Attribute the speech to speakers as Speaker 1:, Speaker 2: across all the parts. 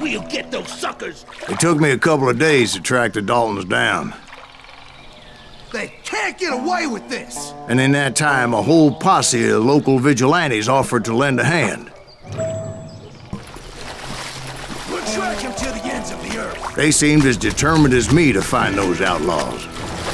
Speaker 1: We'll get those suckers!
Speaker 2: It took me a couple of days to track the Daltons down.
Speaker 3: They can't get away with this!
Speaker 2: And in that time, a whole posse of local vigilantes offered to lend a hand.
Speaker 3: We'll track him to the ends of the earth.
Speaker 2: They seemed as determined as me to find those outlaws.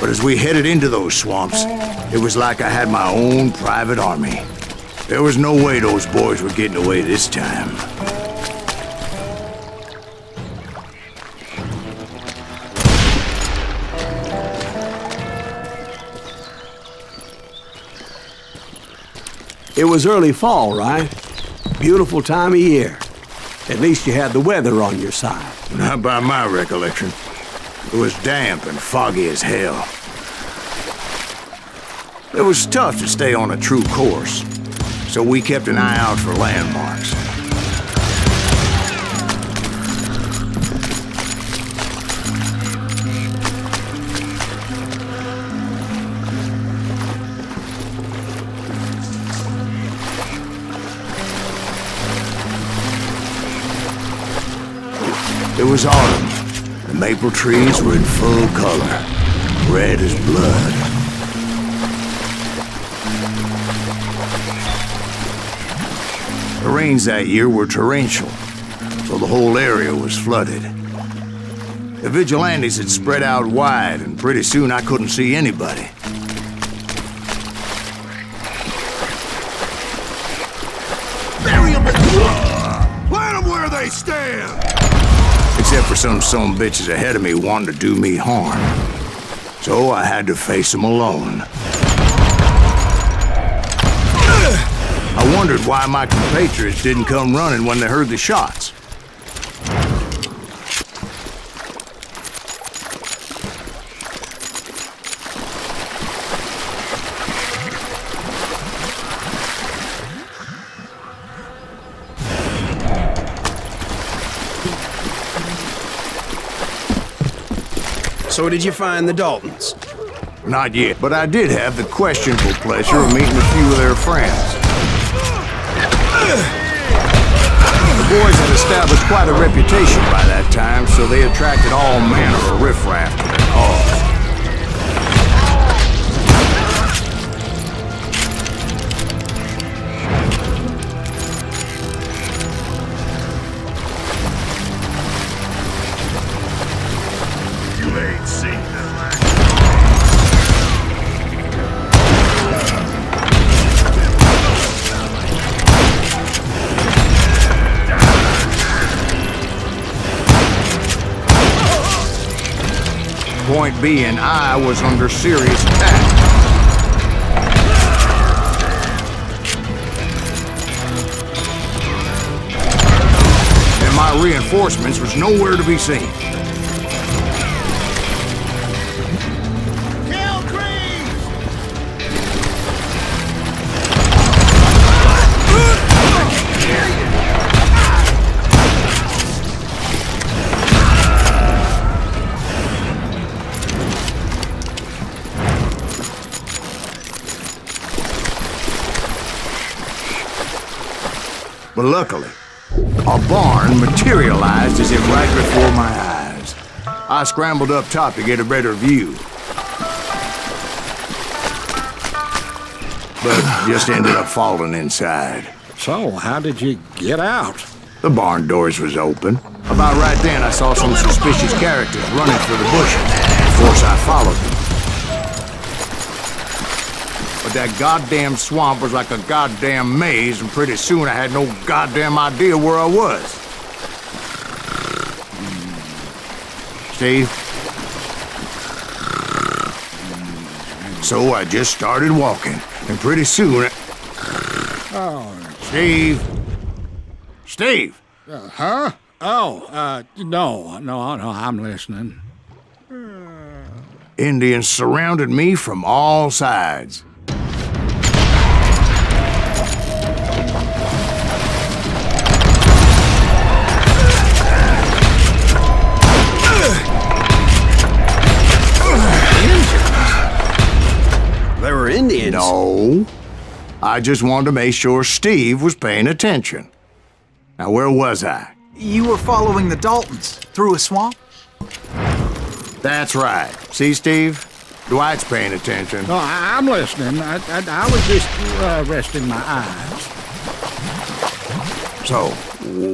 Speaker 2: But as we headed into those swamps, it was like I had my own private army. There was no way those boys were getting away this time.
Speaker 4: It was early fall, right? Beautiful time of year. At least you had the weather on your side.
Speaker 2: Not by my recollection. It was damp and foggy as hell. It was tough to stay on a true course, so we kept an eye out for landmarks. It was autumn. The maple trees were in full color, red as blood. The rains that year were torrential, so the whole area was flooded. The vigilantes had spread out wide, and pretty soon I couldn't see anybody.
Speaker 3: Bury them with the plant them where they stand!
Speaker 2: Except for some bitches ahead of me wanting to do me harm. So I had to face them alone. I wondered why my compatriots didn't come running when they heard the shots.
Speaker 5: So did you find the Daltons?
Speaker 2: Not yet, but I did have the questionable pleasure of meeting a few of their friends. The boys had established quite a reputation by that time, so they attracted all manner of riffraff to their cause. Point being, I was under serious attack. And my reinforcements was nowhere to be seen.
Speaker 3: Kill Greaves!
Speaker 2: But luckily, a barn materialized as if right before my eyes. I scrambled up top to get a better view. But just ended up falling inside.
Speaker 6: So, how did you get out?
Speaker 2: The barn doors was open. About right then, I saw some suspicious characters running for the bushes. Of course, I followed them. But that goddamn swamp was like a goddamn maze, and pretty soon I had no goddamn idea where I was. Steve? So I just started walking, and pretty soon... Steve? Steve!
Speaker 6: Huh? Oh, no, I'm listening.
Speaker 2: Indians surrounded me from all sides.
Speaker 5: They were Indians.
Speaker 2: No. I just wanted to make sure Steve was paying attention. Now, where was I?
Speaker 1: You were following the Daltons through a swamp?
Speaker 2: That's right. See, Steve? Dwight's paying attention.
Speaker 6: No, I'm listening. I was just resting my eyes.
Speaker 2: So,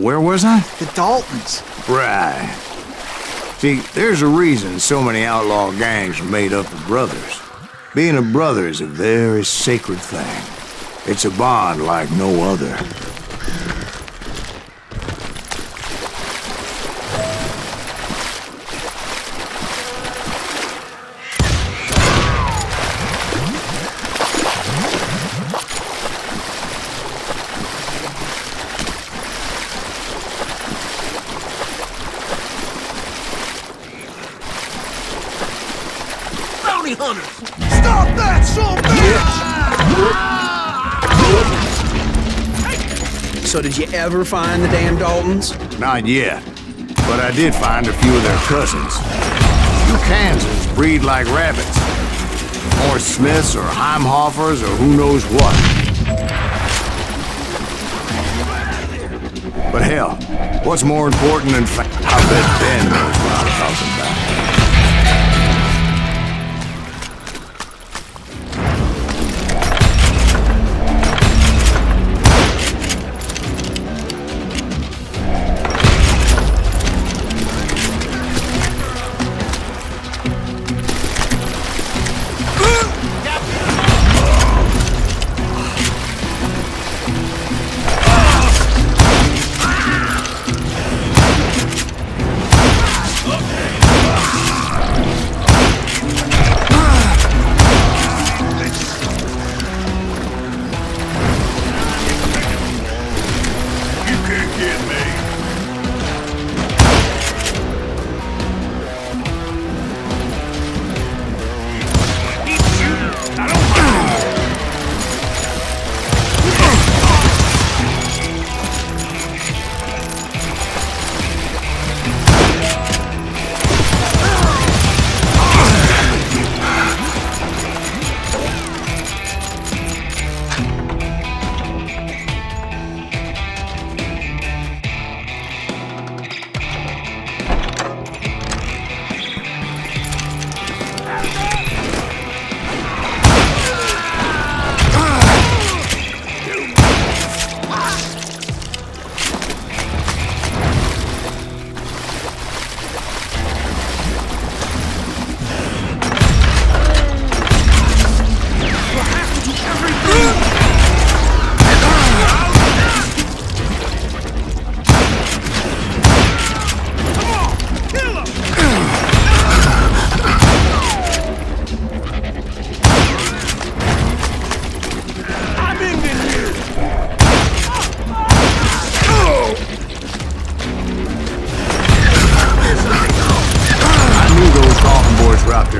Speaker 2: where was I?
Speaker 1: The Daltons.
Speaker 2: Right. See, there's a reason so many outlaw gangs are made up of brothers. Being a brother is a very sacred thing. It's a bond like no other.
Speaker 3: Stop that, son bitch!
Speaker 5: So did you ever find the damn Daltons?
Speaker 2: Not yet. But I did find a few of their cousins. You Kansans breed like rabbits. Or Smiths or Heimhoffers or who knows what. But hell, what's more important than I bet Ben knows what I'm talking about.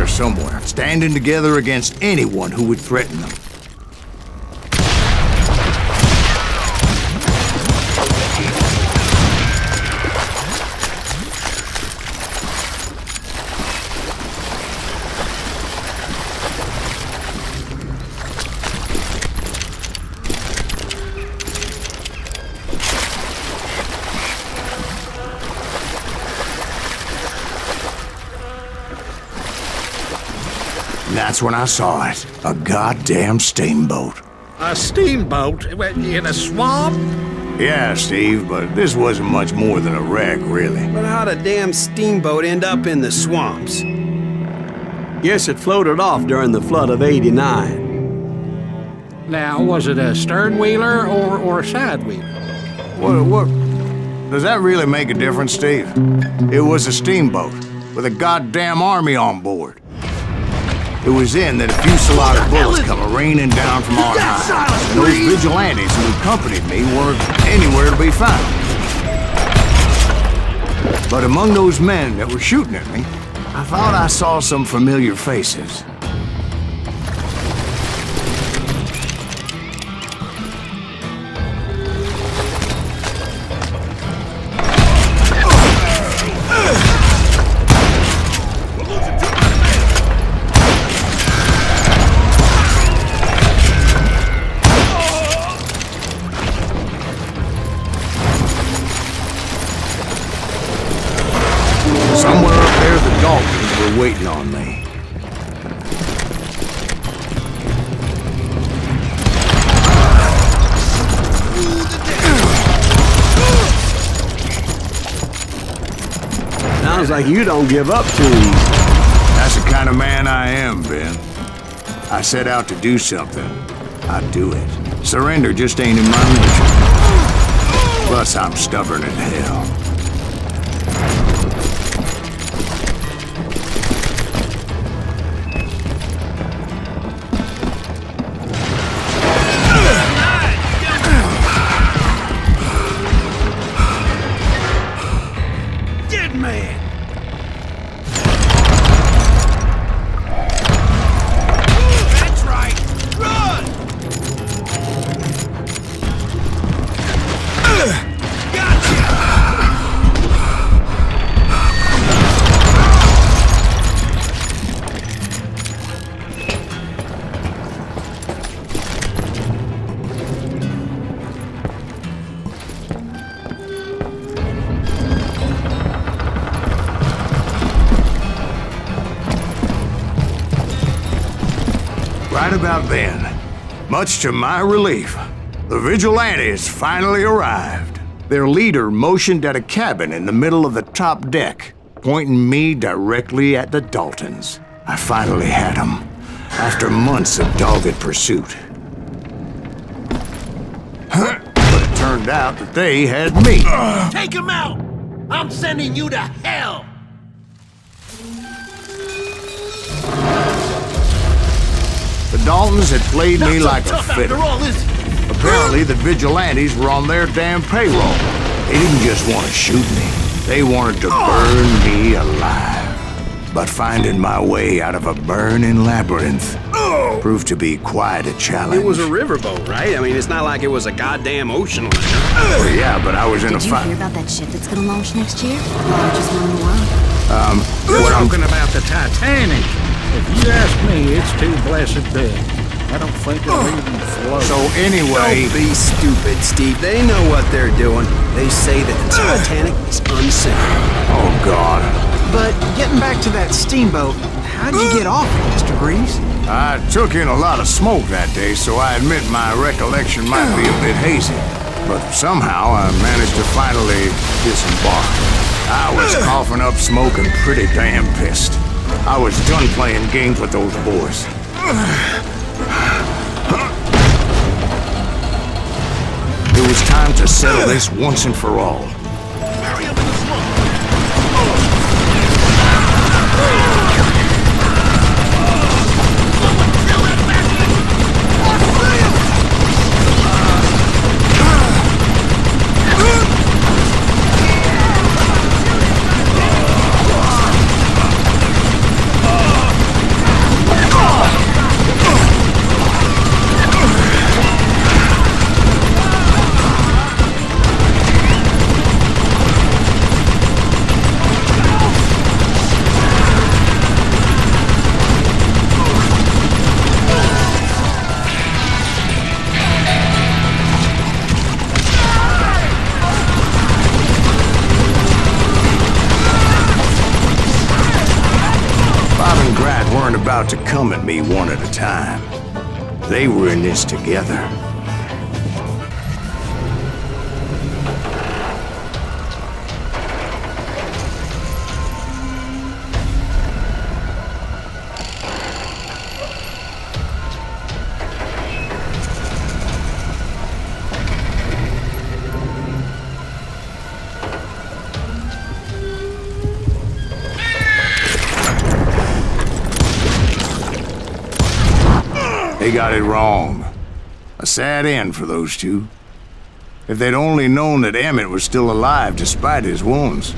Speaker 2: Somewhere, standing together against anyone who would threaten them. That's when I saw it. A goddamn steamboat.
Speaker 6: A steamboat in a swamp?
Speaker 2: Yeah, Steve, but this wasn't much more than a wreck, really.
Speaker 5: But how'd a damn steamboat end up in the swamps?
Speaker 4: Guess it floated off during the flood of '89.
Speaker 6: Now, was it a stern wheeler or a side wheeler?
Speaker 2: What? Does that really make a difference, Steve? It was a steamboat with a goddamn army on board. It was then that a fusillade of bullets come raining down from on high. And those vigilantes who accompanied me weren't anywhere to be found. But among those men that were shooting at me, I thought I saw some familiar faces. were waiting on me.
Speaker 4: Sounds like you don't give up too easy.
Speaker 2: That's the kind of man I am, Ben. I set out to do something. I do it. Surrender just ain't in my nature. Plus, I'm stubborn as hell.
Speaker 5: Dead man! That's right! Run! Gotcha!
Speaker 2: Right about then, much to my relief, the vigilantes finally arrived. Their leader motioned at a cabin in the middle of the top deck, pointing me directly at the Daltons. I finally had them, after months of dogged pursuit. But it turned out that they had me.
Speaker 3: Take him out! I'm sending you to hell!
Speaker 2: The Daltons had played me
Speaker 3: Not so
Speaker 2: like a
Speaker 3: tough
Speaker 2: fiddle.
Speaker 3: after all, is it?
Speaker 2: Apparently, the vigilantes were on their damn payroll. They didn't just want to shoot me. They wanted to burn me alive. But finding my way out of a burning labyrinth proved to be quite a challenge.
Speaker 5: It was a riverboat, right? I mean, it's not like it was a goddamn ocean liner.
Speaker 2: Well, yeah, but I was in
Speaker 7: Did
Speaker 2: a
Speaker 7: you
Speaker 2: fight.
Speaker 7: hear about that ship that's gonna launch next year? Largest one in the world.
Speaker 6: We're
Speaker 2: What I'm
Speaker 6: talking about the Titanic. If you ask me, it's too blessed big. I don't think it'll even float.
Speaker 2: So anyway,
Speaker 5: Don't be stupid, Steve. They know what they're doing. They say that the Titanic is unsafe.
Speaker 2: oh God,
Speaker 1: But getting back to that steamboat, how'd you get off it, Mr. Greaves?
Speaker 2: I took in a lot of smoke that day, so I admit my recollection might be a bit hazy. But somehow I managed to finally disembark. I was coughing up smoke and pretty damn pissed. I was done playing games with those boys. It was time to settle this once and for all.
Speaker 3: Bury him in the swamp!
Speaker 2: About to come at me one at a time. They were in this together. They got it wrong. A sad end for those two. If they'd only known that Emmett was still alive despite his wounds.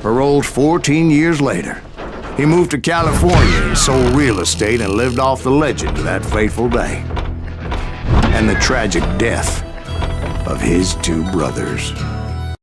Speaker 2: Paroled 14 years later, he moved to California and sold real estate and lived off the legend of that fateful day. And the tragic death of his two brothers.